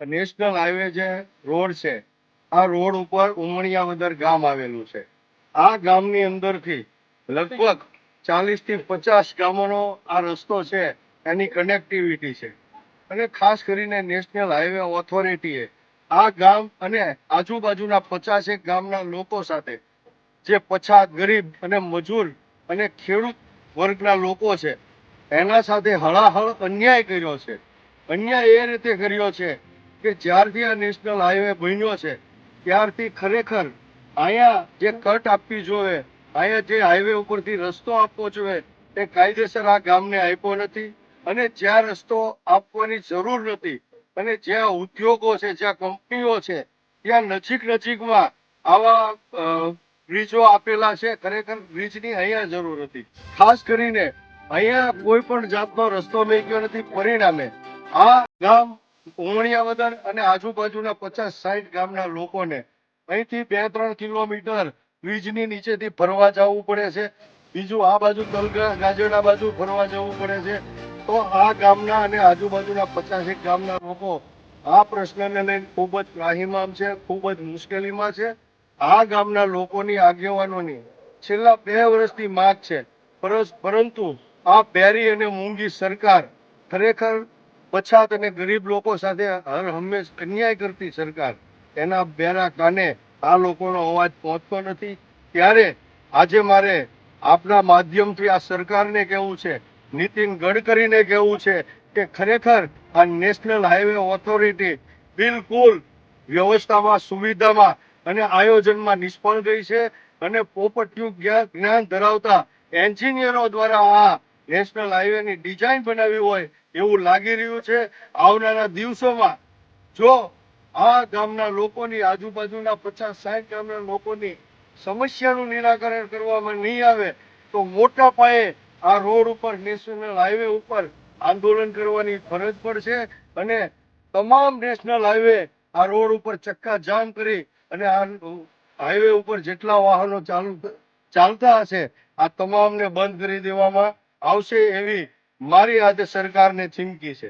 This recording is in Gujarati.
નેશનલ હાઈવે જે રોડ છે, આ રોડ ઉપર ઉમણિયાવદર ગામ આવેલું છે. આ ગામની અંદરથી લગભગ 40 થી 50 ગામોનો આ રસ્તો છે, એની કનેક્ટિવિટી છે. અને ખાસ કરીને નેશનલ હાઈવે ઓથોરિટીએ આ ગામ અને આજુબાજુના 50 ગામના લોકો સાથે, જે પછાત, ગરીબ અને મજૂર અને ખેડૂત વર્ગના લોકો છે, એના સાથે હળાહળ અન્યાય કર્યો છે. અન્યાય એ રીતે કર્યો છે કે જ્યારથી આ નેશનલ હાઈવે બન્યો છે ત્યારથી ખરેખર અહીંયા જે કટ આપવી જોઈએ, અહીંયા જે હાઈવે ઉપરથી રસ્તો આપવો જોઈએ, એ કાયદેસર આ ગામને આપ્યો નથી. અને જ્યાં રસ્તો આપવાની જરૂર નથી અને જ્યાં ઉદ્યોગો છે, જ્યાં કંપનીઓ છે, ત્યાં નજીકમાં આવા બ્રિજો આપેલા છે. ખરેખર બ્રિજની અહીંયા જરૂર હતી. ખાસ કરીને અહીંયા કોઈ પણ જાતનો રસ્તો મેક્યો નથી. પરિણામે આ ગામ ઉમણિયાવદર અને આજુબાજુના 50-60 ગામના લોકોને અહીંથી 2-3 કિલોમીટર બ્રિજની નીચેથી ફરવા જવું પડે છે. બીજું આ બાજુ તલગા ગાજેડા બાજુ ફરવા જવું પડે છે. તો આ ગામના અને આજુબાજુના 50 ગામના લોકો આ પ્રશ્નને લઈને ખૂબ જ ત્રાહિમામ છે, ખૂબ જ મુશ્કેલીમાં છે. આ ગામના લોકોની, આગેવાનોની છેલ્લા 2 વર્ષથી માંગ છે, પરંતુ આ બેરી અને મૂંગી સરકાર, ખરેખર પછાત અને ગરીબ લોકો સાથે હર હંમેશ અન્યાય કરતી સરકાર, એના બેરા કાને આ લોકોનો અવાજ પહોંચતો નથી. ત્યારે આજે મારે આપના માધ્યમથી આ સરકારને કહેવું છે, નીતિન ગડકરીને કહેવું છે કે ખરેખર આ નેશનલ હાઈવે ઓથોરિટી બિલકુલ વ્યવસ્થામાં, સુવિધામાં અને આયોજનમાં નિષ્ફળ ગઈ છે. અને પોપટિયું જ્ઞાન ધરાવતા એન્જિનિયરો દ્વારા આ નેશનલ હાઈવેની ડિઝાઇન બનાવી હોય એવું લાગી રહ્યું છે. આવનારા દિવસોમાં જો આ ગામના લોકોની, આજુબાજુના 50-60 ગામના લોકોની સમસ્યાનું નિરાકરણ કરવામાં નહીં આવે તો મોટા પાયે આ રોડ ઉપર, નેશનલ હાઈવે ઉપર આંદોલન કરવાની ફરજ પડશે. અને તમામ નેશનલ હાઈવે આ રોડ ઉપર ચક્કા જામ કરી અને આ હાઈવે ઉપર જેટલા વાહનો ચાલતા હશે, આ તમામને બંધ કરી દેવામાં આવશે એવી મારી આજે સરકારને ચીમકી છે.